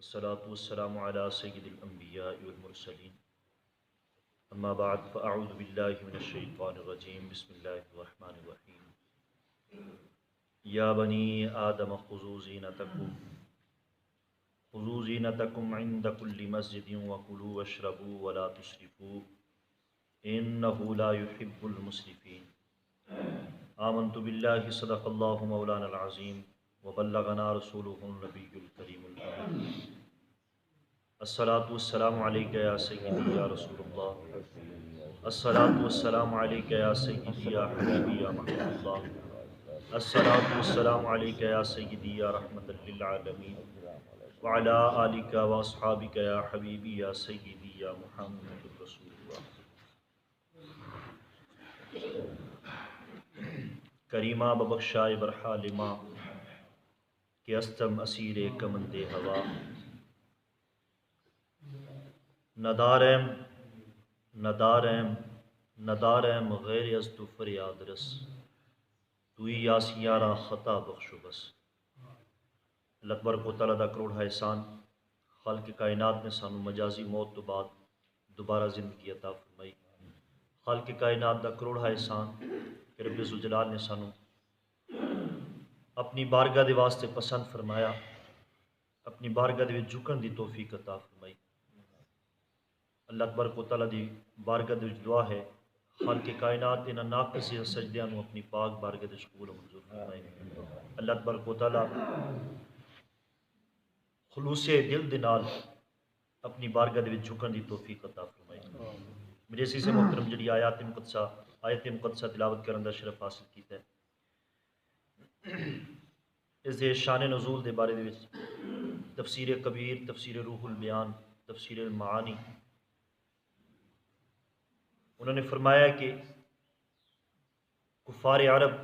والصلاة والسلام على سيد الأنبياء والمرسلين أما بعد فأعوذ بالله من الشيطان الرجيم بسم الله الرحمن الرحيم يا بني آدم خذوا زينتكم عند كل مسجد وكلوا واشربوا ولا تسرفوا إنه لا يحب المسرفين آمنت بالله صدق الله مولانا العظيم وبلغنا رسوله النبي الكريم الأمين الصلاة والسلام عليك يا سيدي يا رسول الله الصلاة والسلام عليك يا سيدي يا حبيبي يا محمد الله الصلاة والسلام عليك يا سيدي يا رحمة للعالمين وعلى آلك وأصحابك يا حبيبي يا سيدي يا محمد رسول الله کریمہ ببخشائے برحالمہ کہ استم اسیر کمند ہوا ندارم غیر از تو فریاد رس توی یاسیارہ خطا بخشو بس۔ اللہ تبارک و تعالیٰ دا کروڑ احسان خالق کائنات نے سانو مجازی موت تو بعد دوبارہ زندگی عطا فرمائی۔ خالق کائنات دا کروڑ احسان کہ رب ذوالجلال نے سانو اپنی بارگاہ دے واسطے پسند فرمایا، اپنی بارگاہ دے وچ جھکن دی توفیق عطا فرمائی۔ اللہ تبارک و تعالیٰ دی بارگاہ دے وچ دعا ہے خالق کائنات انہاں ناقص سجدیاں نو اپنی پاک بارگاہ دے قبول و منظور فرمائے۔ اللہ تبارک و تعالیٰ خلوص دل دے نال اپنی بارگاہ دے وچ جھکن دی توفیق عطا فرمائے۔ میرے عزیز محترم جڑی آیت مقدسہ تلاوت کرن دا شرف حاصل کیتا ہے، اس دے شان نزول دے بارے دے وچ تفسیر کبیر، تفسیر روح البیان، تفسیر المعانی انہوں نے فرمایا کہ کفار عرب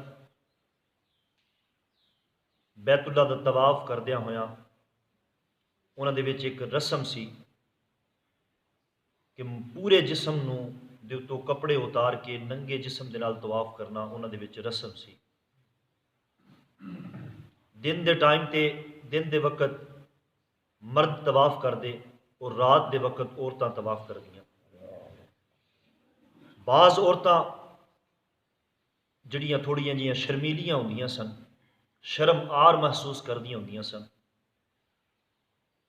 بیت اللہ دا طواف کردیاں ہویاں انہاں دے وچ ایک رسم سی کہ پورے جسم نو دے اتوں کپڑے اتار کے ننگے جسم دے نال طواف کرنا انہاں دے وچ رسم سی۔ دن دے وقت مرد طواف کر دے اور رات دے وقت عورتاں طواف کر دیاں۔ بعض عورتاں جڑیاں تھوڑیاں جیاں شرمیلیاں ہوندیاں سن، شرم آر محسوس کردیاں ہوندیاں سن،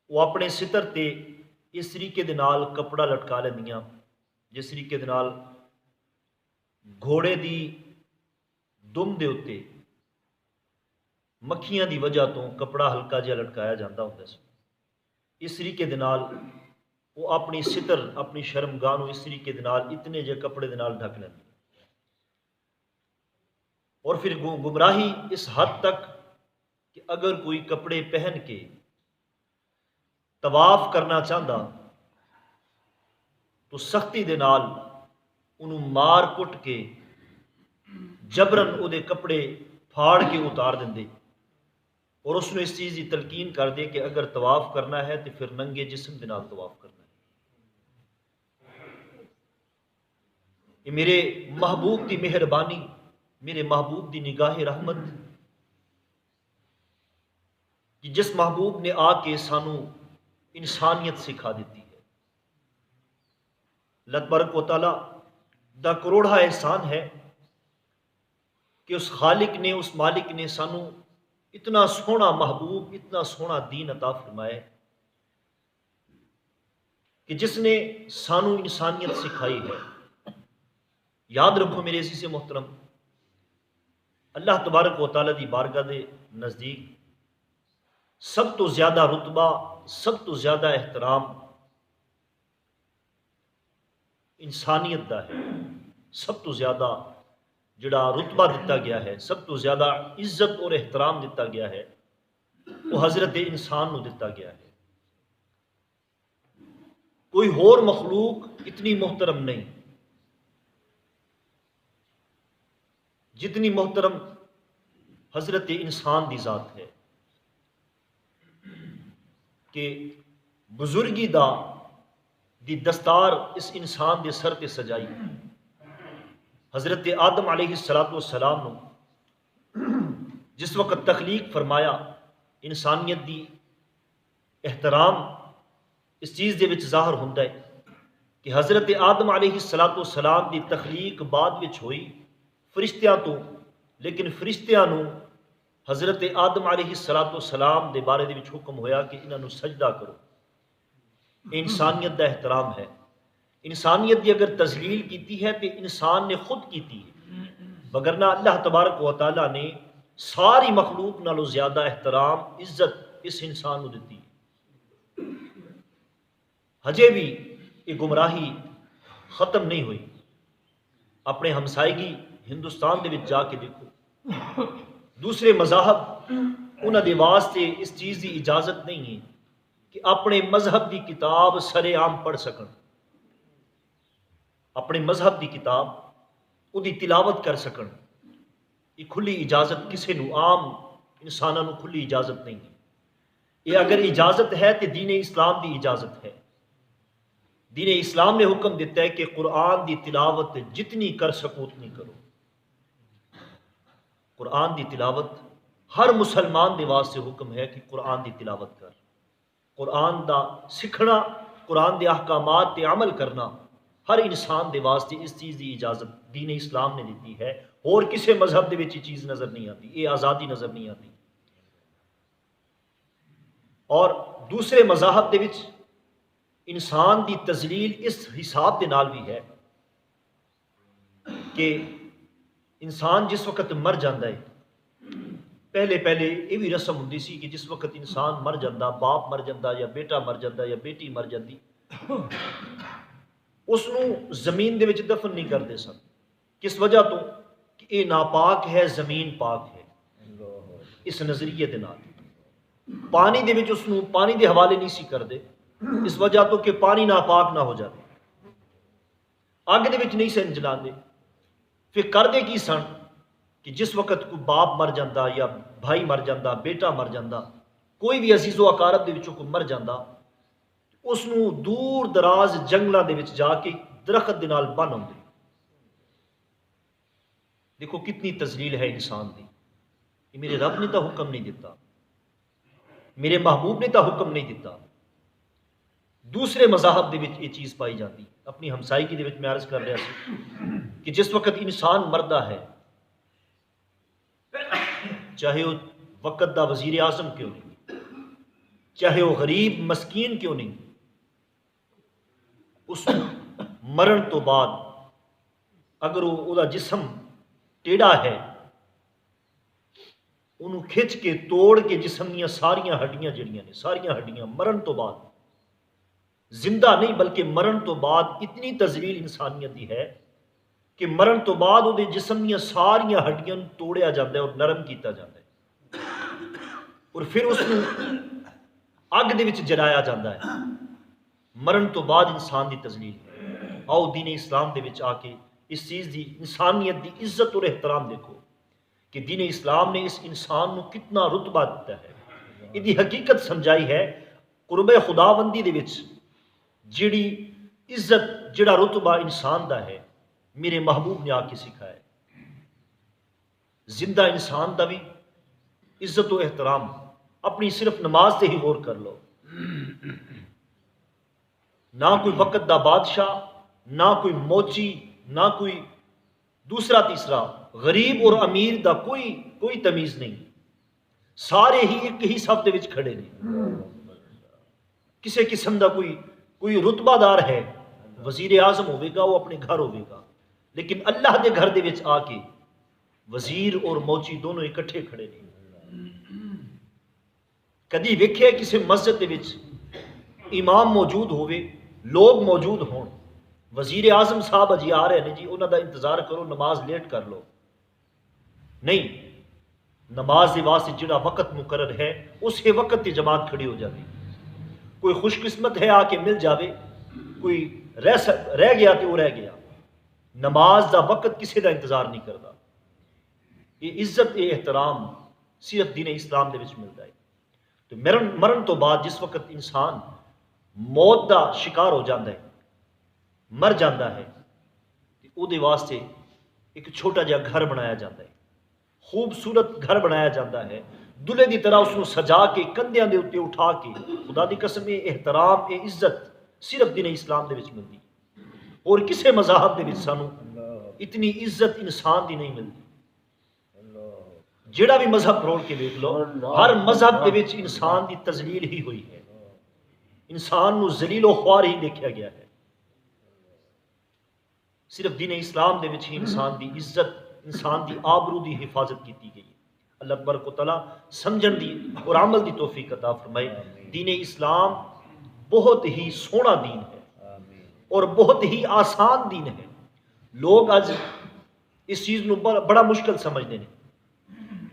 وہ اپنے ستر تے اس طریقے دے نال کپڑا لٹکا لیندیاں جس طریقے دے نال گھوڑے دی دم دے اتے مکھیاں دی وجہ تو کپڑا ہلکا جہا لٹکایا جاتا ہوندا سی۔ اس طریقے دے نال وہ اپنی ستر اپنی شرمگاہ نو اس طریقے دے نال اتنے جے کپڑے دے نال ڈھک لیندی، اور پھر گمراہی اس حد تک کہ اگر کوئی کپڑے پہن کے طواف کرنا چاہتا تو سختی دے نال انہوں مار کٹ کے جبرن او دے کپڑے پھاڑ کے اتار دیں اور اس نے اس چیز کی تلقین کر دے کہ اگر طواف کرنا ہے تو پھر ننگے جسم دے نال طواف کرنا ہے۔ یہ میرے محبوب دی مہربانی، میرے محبوب دی نگاہ رحمت کہ جس محبوب نے آ کے سانو انسانیت سکھا دیتی ہے۔ اللہ تبارک و تعالیٰ دا کروڑا احسان ہے کہ اس خالق نے، اس مالک نے سانو اتنا سونا محبوب، اتنا سونا دین عطا فرمائے کہ جس نے سانو انسانیت سکھائی ہے۔ یاد رکھو میرے عزیز محترم، اللہ تبارک و تعالیٰ دی بارگاہ دے نزدیک سب تو زیادہ رتبہ، سب تو زیادہ احترام انسانیت دا ہے۔ سب تو زیادہ جڑا رتبہ دیتا گیا ہے، سب تو زیادہ عزت اور احترام دیتا گیا ہے، وہ حضرت انسان نو دیتا گیا ہے۔ کوئی اور مخلوق اتنی محترم نہیں جتنی محترم حضرت انسان دی ذات ہے، کہ بزرگی دی دستار اس انسان دے سر تے سجائی۔ حضرت آدم علیہ السلام نو جس وقت تخلیق فرمایا، انسانیت دی احترام اس چیز دے وچ ظاہر ہوندا ہے کہ حضرت آدم علیہ السلام دی تخلیق بعد وچ ہوئی فرشتیاں تو، لیکن فرشتیاں نو حضرت آدم علیہ السلام دے بارے دے وچ حکم ہویا کہ انہاں نو سجدہ کرو۔ انسانیت دا احترام ہے۔ انسانیت دی اگر تذلیل کیتی ہے تو انسان نے خود کیتی ہے، وگرنہ اللہ تبارک و تعالیٰ نے ساری مخلوق نالوں زیادہ احترام عزت اس انسان نو دیتی ہے۔ ہجے بھی یہ گمراہی ختم نہیں ہوئی۔ اپنے ہمسائیگی ہندوستان دے وچ جا کے دیکھو، دوسرے مذاہب انہاں دے واسطے اس چیز دی اجازت نہیں ہے کہ اپنے مذہب دی کتاب سرے عام پڑھ سکن، اپنے مذہب دی کتاب وہ دی تلاوت کر سکن۔ یہ کھلی اجازت کسی نو عام انسانوں نو کھلی اجازت نہیں ہے۔ یہ اگر اجازت ہے تو دین اسلام دی اجازت ہے۔ دین اسلام نے حکم دیتا ہے کہ قرآن دی تلاوت جتنی کر سکو اتنی کرو۔ قرآن دی تلاوت ہر مسلمان دے واسطے حکم ہے کہ قرآن دی تلاوت کر، قرآن دا سکھنا، قرآن دے احکامات تے عمل کرنا ہر انسان دے واسطے اس چیز دی اجازت دین اسلام نے دیتی ہے۔ اور کسی مذہب دے وچ یہ چیز نظر نہیں آتی، یہ آزادی نظر نہیں آتی۔ اور دوسرے مذاہب دے وچ انسان دی تذلیل اس حساب دے نال بھی ہے کہ انسان جس وقت مر جاندا ہے، پہلے یہ بھی رسم ہوندی سی کہ جس وقت انسان مر جاندا، باپ مر جاندا یا بیٹا مر جاندا یا بیٹی مر جاندی، اس نو زمین دے وچ دفن نہیں کردے سن۔ کس وجہ تو کہ یہ ناپاک ہے، زمین پاک ہے۔ اس نظریے دے نال پانی دے وچ اس نو پانی دے حوالے نہیں سی کردے، اس وجہ تو کہ پانی ناپاک نہ ہو جائے۔ اگ دے وچ نہیں سن جلاندے، پھر کردے کی سن کہ جس وقت کوئی باپ مر جاندا یا بھائی مر جاندا، بیٹا مر جاندا، کوئی بھی عزیز و اقارب دے وچوں کوئی مر جاندا، اس نو دور دراز جنگلاں دے وچ جا کے درخت دے نال بن ہوندے۔ دیکھو کتنی تذلیل ہے انسان دی۔ یہ میرے رب نے تا حکم نہیں دیتا، میرے محبوب نے تا حکم نہیں دیتا۔ دوسرے مذاہب دے وچ یہ چیز پائی جاتی۔ اپنی ہمسائیگی دے وچ میں عرض کر رہا سی کہ جس وقت انسان مردہ ہے، چاہے وہ وقت دا وزیر اعظم کیوں نہیں، چاہے وہ غریب مسکین کیوں نہیں، اس مرن تو بعد اگر وہ دا جسم ٹیڑا ہے، انہوں کھچ کے توڑ کے جسم دیا ساریاں ہڈیاں جڑیاں نے، ساریاں ہڈیاں مرن تو بعد، زندہ نہیں بلکہ مرن تو بعد اتنی تذلیل انسانیت دی ہے کہ مرن تو بعد وہ جسم دیا ساریاں ہڈیاں توڑیا جاتا ہے اور نرم کیتا جاتا ہے، اور پھر اس کو اگ دے وچ جلایا جاتا ہے۔ مرن تو بعد انسان دی تذلیل ہے۔ آؤ دین اسلام دے وچ آ کے اس چیز دی انسانیت دی عزت اور احترام دیکھو کہ دین اسلام نے اس انسان نو کتنا رتبہ دیتا ہے۔ یہ دی حقیقت سمجھائی ہے۔ قرب خداوندی دے وچ جڑی عزت، جڑا رتبہ انسان دا ہے، میرے محبوب نے آ کے سکھایا ہے۔ زندہ انسان دا بھی عزت و احترام اپنی صرف نماز سے ہی غور کر لو۔ نہ کوئی وقت دا بادشاہ، نہ کوئی موچی، نہ کوئی دوسرا تیسرا، غریب اور امیر دا کوئی تمیز نہیں، سارے ہی ایک ہی صف دے وچ کھڑے نے۔ کسی قسم دا کوئی رتبہ دار ہے، وزیر اعظم ہوئے گا، وہ اپنے گھر ہوئے گا، لیکن اللہ دے گھر دے وچ آ کے وزیر اور موچی دونوں اکٹھے کھڑے نے۔ کدی ویکھے کسی مسجد دے وچ امام موجود ہوئے، لوگ موجود ہون، وزیر اعظم صاحب اجی آ رہے ہیں جی انہوں دا انتظار کرو، نماز لیٹ کر لو؟ نہیں، نماز دے واسطے جڑا وقت مقرر ہے اسی وقت تے جماعت کھڑی ہو جاتی۔ کوئی خوش قسمت ہے آ کے مل جاوے، کوئی رہ گیا تو وہ رہ گیا۔ نماز دا وقت کسی دا انتظار نہیں کرتا۔ یہ عزت، یہ احترام صرف دین اسلام دے وچ ملتا ہے۔ تو مرن تو بعد جس وقت انسان موت دا شکار ہو جاتا ہے، مر جاتا ہے، او دے واسطے ایک چھوٹا جہا گھر بنایا جاتا ہے، خوبصورت گھر بنایا جاتا ہے، دلے دی طرح اس کو سجا کے کندھیاں دے اوتے اٹھا کے، خدا دی قسم یہ احترام یہ عزت صرف دین اسلام دے وچ ملدی، اور کسے مذہب دے وچ سانو اتنی عزت انسان دی نہیں ملتی۔ جیڑا بھی مذہب پروڑ کے دیکھ لو، ہر مذہب دے وچ انسان دی تذلیل ہی ہوئی ہے، انسان نو ذلیل و خوار ہی دیکھا گیا ہے۔ صرف دین اسلام دے وچ ہی انسان دی عزت، انسان دی آبرو دی حفاظت کیتی گئی ہے۔ اللہ تبارک و تعالیٰ سمجھن دی اور عمل دی توفیق عطا فرمائے۔ دین اسلام بہت ہی سونا دین ہے اور بہت ہی آسان دین ہے۔ لوگ آج اس چیز نو بڑا مشکل سمجھتے ہیں،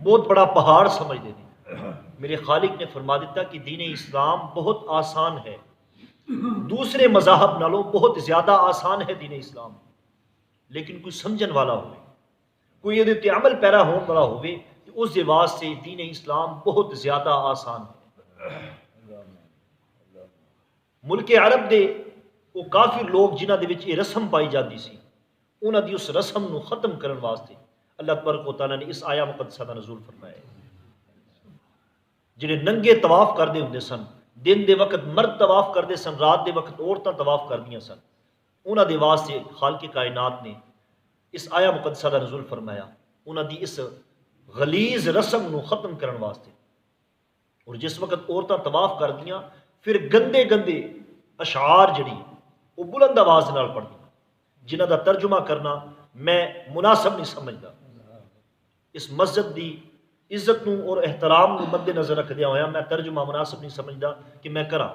بہت بڑا پہاڑ سمجھتے ہیں۔ میرے خالق نے فرما دیتا کہ دین اسلام بہت آسان ہے، دوسرے مذاہب نالوں بہت زیادہ آسان ہے دین اسلام، لیکن کوئی سمجھن والا ہوئے، کوئی یہ تے عمل پیرا ہون والا ہوئے، اس واسطے دین اسلام بہت زیادہ آسان ہے۔ ملک عرب دے وہ کافر لوگ جنہ دے وچ یہ رسم پائی جاتی سی، انہاں دی اس رسم نو ختم کرن واسطے اللہ تبارک و تعالیٰ نے اس آیا مقدسہ دا نزول فرمایا ہے۔ جنہیں ننگے طواف کردے ہوندے سن، دن دے وقت مرد طواف کردے سن، رات دے وقت عورتاں طواف کردیاں سن، انہاں دے واسطے خالق کائنات نے اس آیا مقدسہ دا نزول فرمایا، انہاں دی اس غلیظ رسم نو ختم کرن واسطے۔ اور جس وقت عورتاں طواف کردیاں، پھر گندے گندے اشعار جڑی وہ بلند آواز نال پڑھدیاں، جنہاں دا ترجمہ کرنا میں مناسب نہیں سمجھدا۔ اس مسجد دی عزت نو اور احترام نو مد نظر رکھدیا ہویا میں ترجمہ مناسب نہیں سمجھدا کہ میں کراں،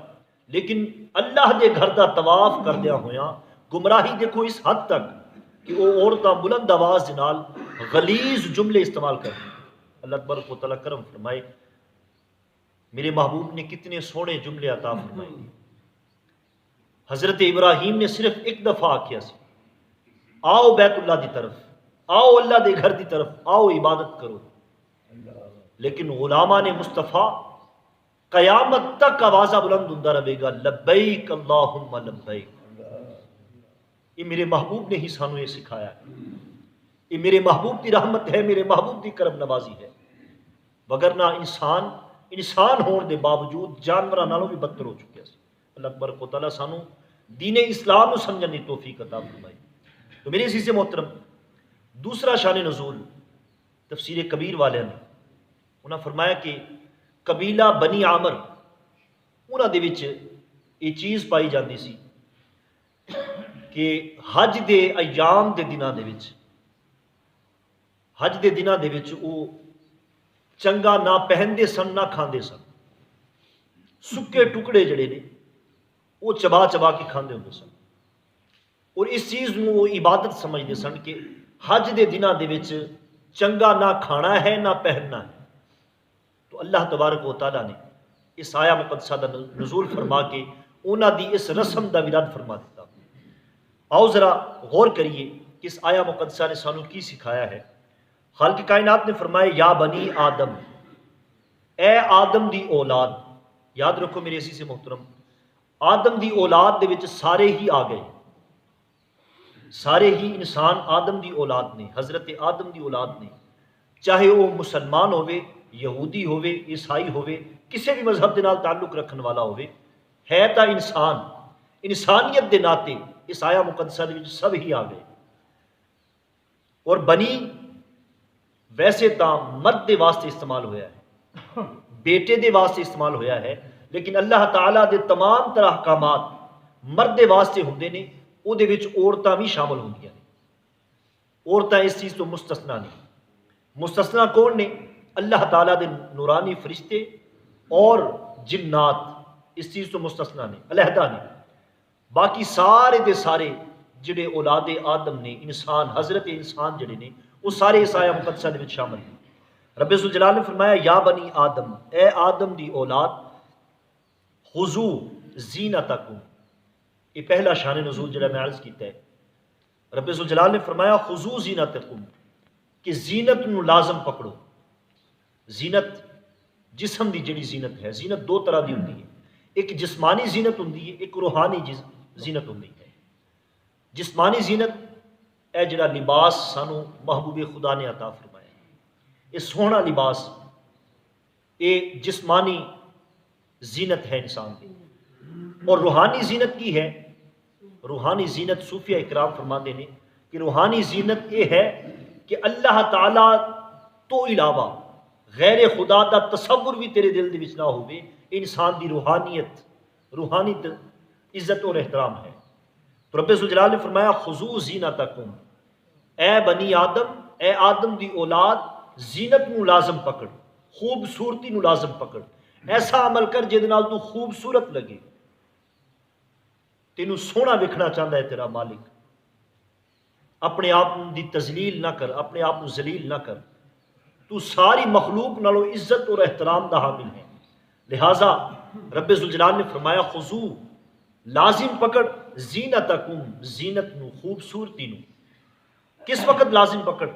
لیکن اللہ دے گھر دا طواف کردیا ہویا گمراہی دیکھو اس حد تک کہ وہ عورتاں بلند آواز دے نال غلیظ جملے استعمال کریں۔ اللہ تبارک و تعالیٰ کرم فرمائے، میرے محبوب نے کتنے سونے جملے عطا فرمائے۔ حضرت ابراہیم نے صرف ایک دفعہ آکھیا سی، آؤ بیت اللہ دی طرف، آؤ اللہ دے گھر دی طرف، آؤ عبادت کرو، لیکن غلامان مصطفیٰ قیامت تک آوازہ بلند ہوندا رہے گا، لبیک اللہم لبیک۔ یہ میرے محبوب نے ہی سانو یہ سکھایا ہے، یہ میرے محبوب کی رحمت ہے، میرے محبوب کی کرم نوازی ہے، وگرنہ انسان ہون دے باوجود جانوراں نالوں بھی بدتر ہو چکے ہیں۔ اللہ تبارک و تعالیٰ سانو دین اسلام سمجھنے کی توفیق عطا فرمائے۔ تو میرے عزیز محترم، دوسرا شان نزول تفسیر کبیر والے نے انہاں فرمایا کہ قبیلہ بنی عامر انہاں دے وچ یہ چیز پائی جاندی سی کہ حج دے ایام دے دناں دے وچ، حج دے دناں دے وچ وہ چنگا نہ پہندے سن نہ کھاندے سن، سکے ٹکڑے جڑے نے وہ چبا چبا کے کھاندے ہوندے سن، اور اس چیز نو وہ عبادت سمجھدے سن کہ حج دے دناں دے وچ چنگا نہ کھانا ہے نہ پہننا ہے۔ تو اللہ تبارک و تعالیٰ نے اس آیا مقدسہ دا نزول فرما کے انہاں دی اس رسم دا ورد فرما دیتا۔ آؤ ذرا غور کریے کہ اس آیا مقدسہ نے سانو کی سکھایا ہے۔ خالق کائنات نے فرمایا یا بنی آدم، اے آدم دی اولاد۔ یاد رکھو میرے عزیز محترم، آدم دی اولاد دے وچ سارے ہی آ گئے، سارے ہی انسان آدم دی اولاد نے، حضرت آدم دی اولاد نے، چاہے وہ مسلمان ہوئے، یہودی ہوئے، عیسائی ہوئے، کسی بھی مذہب دے نال تعلق رکھن والا ہوئے، ہے تا انسان، انسانیت دے ناطے اس آیا مقدسہ دے وچ سب ہی آ گئے۔ اور بنی ویسے تا مرد دے واسطے استعمال ہویا ہے، بیٹے دے واسطے استعمال ہویا ہے، لیکن اللہ تعالیٰ دے تمام طرح احکامات مرد دے واسطے ہوندے نے، او دے وچ عورتاں بھی شامل ہوندیاں نے، عورتاں اس چیز تو مستثنا نہیں۔ مستثنا کون نے؟ اللہ تعالیٰ دے نورانی فرشتے اور جنات اس چیز تو مستثنا نے، علیحدہ نے۔ باقی سارے دے سارے جڑے اولاد آدم نے، انسان، حضرت انسان جڑے نے، وہ سارے اس آیا مقدسہ دے وچ شامل ہیں۔ رب ذوالجلال نے فرمایا یا بنی آدم، اے آدم دی اولاد، خذو زینتکم۔ یہ پہلا شان نزول جڑا میں عرض کیتا ہے، رب ذوالجلال نے فرمایا خذو زینتکم، کہ زینت نو لازم پکڑو۔ زینت جسم دی جڑی زینت ہے، زینت دو طرح دی ہوندی ہے، ایک جسمانی زینت ہوندی ہے، ایک روحانی زینت ہوندی ہے۔ جسمانی زینت اے جڑا لباس سانو محبوب خدا نے عطا فرمایا، یہ سوہنا لباس یہ جسمانی زینت ہے انسان کی، اور روحانی زینت کی ہے. روحانی زینت صوفیہ اکرام فرماتے ہیں کہ روحانی زینت یہ ہے کہ اللہ تعالی تو علاوہ غیر خدا دا تصور بھی تیرے دل دے وچ نہ ہوئے. انسان دی روحانیت، روحانی عزت اور احترام ہے. تو رب ذوالجلال نے فرمایا خذو زینتکم، اے بنی آدم، اے آدم دی اولاد، زینت نو لازم پکڑ، خوبصورتی نو لازم پکڑ. ایسا عمل کر جے نال تو خوبصورت لگے. تینوں سونا وکھنا چاہتا ہے تیرا مالک. اپنے آپ دی تذلیل نہ کر، اپنے آپ ذلیل نہ کر. تو ساری مخلوق نالوں عزت اور احترام دا حامل ہے. لہٰذا رب ذوالجلال نے فرمایا خذو، لازم پکڑ، زینتکم، زینت نو، خوبصورتی نو. کس وقت لازم پکڑ؟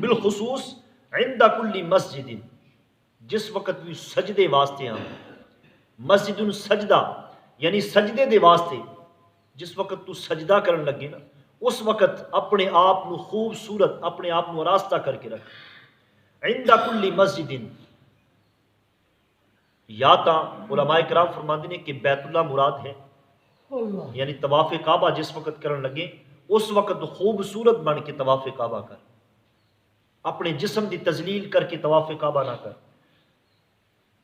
بالخصوص عند کل مسجد، جس وقت بھی سجدے واسطے آن. مسجد سجدہ یعنی سجدے دے واسطے جس وقت تو سجدہ کرن لگے نا، اس وقت اپنے آپ نو خوبصورت، اپنے آپ نو آراستہ کر کے رکھ. عند کل مسجد، یا تا علماء کرام فرماتے ہیں کہ بیت اللہ مراد ہے، یعنی طواف کعبہ جس وقت کرن لگے اس وقت خوبصورت بن کے طواف کعبہ کر. اپنے جسم دی تذلیل کر کے طواف کعبہ نہ کر.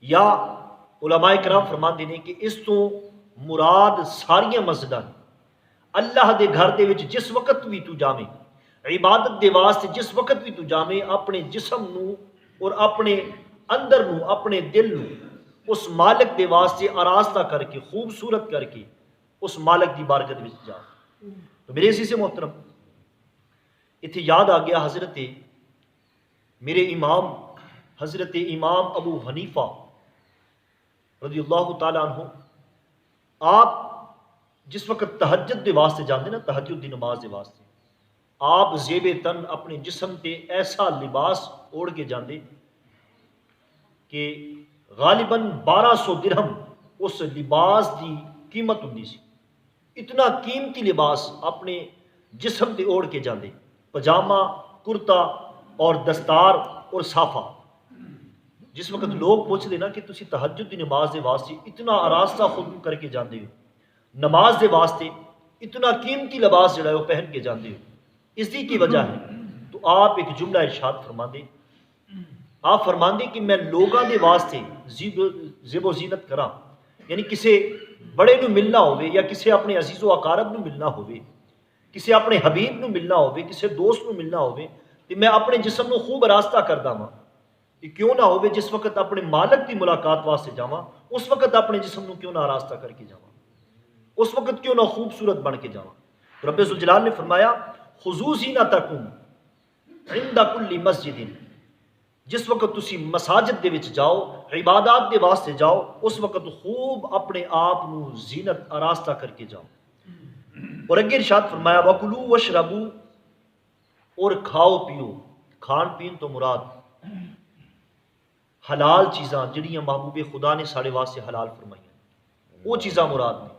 یا علماء کرام فرماتے ہیں کہ اس تو مراد ساریاں مسجداں، اللہ دے گھر دے وچ جس وقت بھی تو جاویں، عبادت دے واسطے جس وقت بھی تو جاویں، اپنے جسم نو اور اپنے اندر نو، اپنے دل نو اس مالک دے واسطے آراستہ کر کے، خوبصورت کر کے اس مالک دی بارگاہ وچ جا. تو میرے عزیز محترم، اتنے یاد آ گیا حضرت میرے امام، حضرت امام ابو حنیفہ رضی اللہ تعالیٰ عنہ. آپ جس وقت تہجد دے واسطے جاندے نا، تہجد دی نماز دے واسطے، آپ زیب تن اپنے جسم تے ایسا لباس اوڑھ کے جاندے کہ غالباً 1200 درہم اس لباس دی قیمت ہوندی سی. اتنا قیمتی لباس اپنے جسم تے اوڑھ کے جاندے، پجامہ، کرتا اور دستار اور صافہ. جس وقت لوگ پوچھتے نا کہ تسی تہجد دی نماز دے واسطے اتنا آراستہ خود کر کے جاندے ہو، نماز دے واسطے اتنا قیمتی لباس جڑا ہے وہ پہن کے جاندے ہو، اس دی کی وجہ ہے. تو آپ ایک جملہ ارشاد فرماندے، آپ فرماندے کہ میں لوگاں دے واسطے زیب و زینت کراں، یعنی کسے بڑے نو ملنا ہوئے یا کسے اپنے عزیز و اقارب نو ملنا ہوئے، کسے اپنے حبیب نو ملنا ہوئے، کسے دوست نو ملنا ہوئے، تو میں اپنے جسم نو خوب آراستہ کردا ہاں. کہ کیوں نہ ہوئے جس وقت اپنے مالک دی ملاقات واسطے جاواں، اس وقت اپنے جسم نو کیوں نہ آراستہ کر کے جاواں، اس وقت کیوں نہ خوبصورت بن کے جاواں. رب ذوالجلال نے فرمایا خذو زینتکم عند کل مسجد، جس وقت تسی مساجد دے وچ جاؤ، عبادات دے واسطے جاؤ، اس وقت خوب اپنے آپ نو زینت آراستہ کر کے جاؤ. اور اگے ارشاد فرمایا وَكُلُوا وَاشْرَبُوا، اور کھاؤ پیو. کھان پین تو مراد حلال چیزاں جڑیاں محبوب خدا نے سارے واسطے حلال فرمائی، وہ چیزاں مراد نے.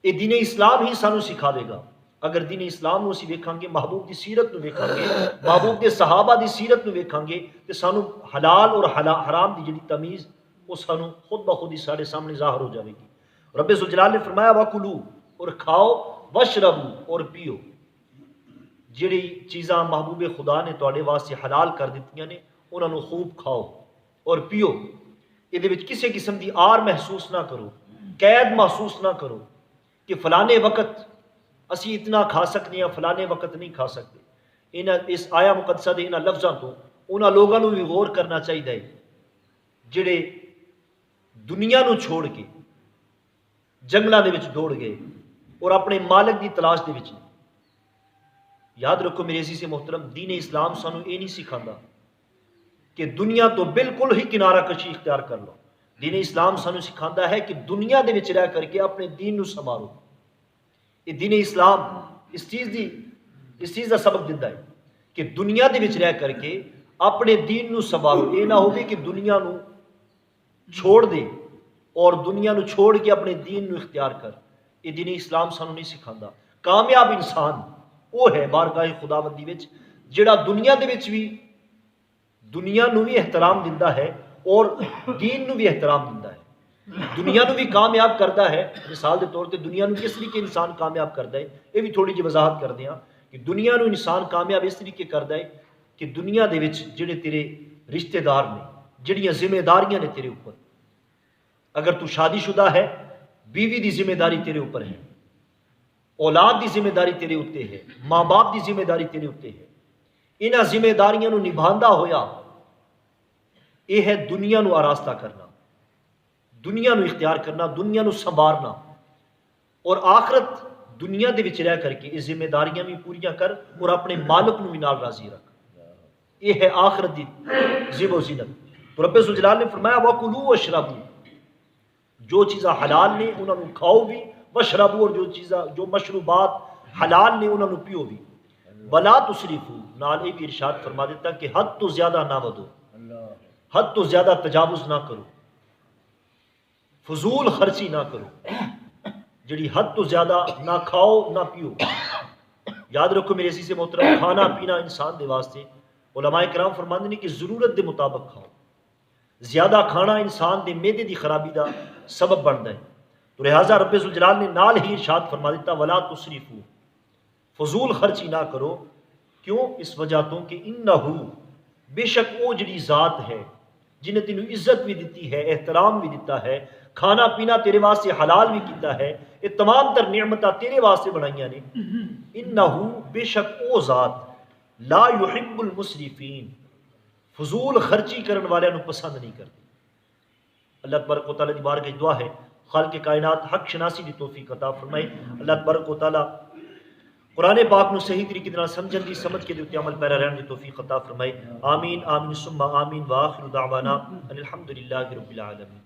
یہ دین اسلام ہی سانو سکھاوے گا. اگر دین اسلام نو اسی ویکھاں گے، محبوب دی سیرت نو ویکھاں گے، محبوب دے صحابہ دی سیرت نو ویکھاں گے، تے سانو حلال اور حرام دی جڑی تمیز وہ سانو خود بخود ہی سارے سامنے ظاہر ہو جاوے گی. رب ذوالجلال نے فرمایا وَكُلُوا، اور کھاؤ، وَاشْرَبُوا، اور پیو. جڑی چیزاں محبوب خدا نے تواڈے واسطے حلال کر دتیاں نے انہاں نو خوب کھاؤ اور پیو. یہ کسی قسم دی آر محسوس نہ کرو، قید محسوس نہ کرو کہ فلانے وقت اسی اتنا کھا سکتے ہیں، فلانے وقت نہیں کھا سکتے. اس آیا مقدسہ دے انہاں لفظاں تو انہاں لوگاں نو بھی غور کرنا چاہیے جڑے دنیا نو چھوڑ کے جنگلاں دے وچ دوڑ گئے اور اپنے مالک دی تلاش دے وچ. یاد رکھو میرے عزیز محترم، دین اسلام سانو یہ نہیں سکھاندا کہ دنیا تو بالکل ہی کنارہ کشی اختیار کر لو. دین اسلام سانو سکھاندا ہے کہ دنیا دے وچ رہ کر کے اپنے دین نو سنوارو. یہ دین اسلام اس چیز دا سبق دیندا ہے کہ دنیا دے وچ رہ کر کے اپنے دین نو سنوارو. یہ نہ ہوے کہ دنیا نو چھوڑ دے اور دنیا نو چھوڑ کے اپنے دین نو اختیار کر. یہ دین اسلام سانو نہیں سکھاندا. کامیاب انسان وہ ہے بارگاہ خداوندی وچ جڑا دنیا دے وچ بھی دنیا نو بھی احترام دیندا ہے اور دین نو بھی احترام دیتا ہے، دنیا نو بھی کامیاب کرتا ہے. مثال کے طور پہ دنیا نو کس طریقے انسان کامیاب کرتا ہے، یہ بھی تھوڑی جی وضاحت کر دیا کہ دنیا نو انسان کامیاب اس طریقے کرتا ہے کہ دنیا دے وچ جڑے تیرے رشتہ دار نے، جڑیاں ذمہ داریاں نے تیرے اوپر، اگر تو شادی شدہ ہے بیوی دی ذمہ داری تیرے اوپر ہے، اولاد دی ذمہ داری تیرے اوتے ہے، ماں باپ دی ذمہ داری تیرے اوتے ہے. انہاں ذمہ داریاں نو نبھاندا ہویا یہ ہے دنیا نو آراستہ کرنا، دنیا نو اختیار کرنا، دنیا نو سنوارنا، اور آخرت دنیا دے وچ رہ کر کے یہ ذمہ داریاں بھی پوریاں کر اور اپنے مالک نو بھی نال راضی رکھ. یہ ہے آخرت دی زیب و زینت. تو رب ذوالجلال نے فرمایا وَكُلُوا وَاشْرَبُوا، جو چیزاں حلال نے انہوں نے کھاؤ بھی، وَاشْرَبُوا، اور جو مشروبات حلال نے انہوں نے پیو بھی. وَلَا تُسْرِفُوا، نال یہ بھی ارشاد فرما دیتا کہ حد تو زیادہ نہ ودو، حد تو زیادہ تجاوز نہ کرو، فضول خرچی نہ کرو، جڑی حد تو زیادہ نہ کھاؤ نہ پیو. یاد رکھو میرے عزیز محترم، کھانا پینا انسان دے واسطے علماء کرام فرماندے نے کہ ضرورت دے مطابق کھاؤ. زیادہ کھانا انسان دے معدے دی خرابی دا سبب بنتا ہے. تو لہٰذا رب ذوالجلال نے نال ہی ارشاد فرما دیتا ولا تسرفوا، فضول خرچی نہ کرو. کیوں؟ اس وجہ تو کہ انہو، بے شک وہ جڑی ذات ہے جن نے تینوں عزت بھی دیتی ہے، احترام بھی دیتا ہے، کھانا پینا تیرے واسطے حلال بھی کیتا ہے، یہ تمام تر نعمتاں تیرے واسطے بنائیاں نے. انہو، بے شک وہ ذات، لا یحب المسرفین، فضول خرچی کرن والے نو پسند نہیں کرتی. اللہ تبارک و تعالیٰ دی بارگاہ میں دعا ہے خالق کائنات حق شناسی دی توفیق عطا فرمائے. اللہ تبارک و تعالیٰ قرآن پاک نو صحیح طریقے نال سمجھن دی، سمجھ کے دے تے عمل پیرا رہن دی توفیق عطا فرمائے. آمین آمین ثم آمین، وآخر دعوانا ان الحمدللہ رب العالمین.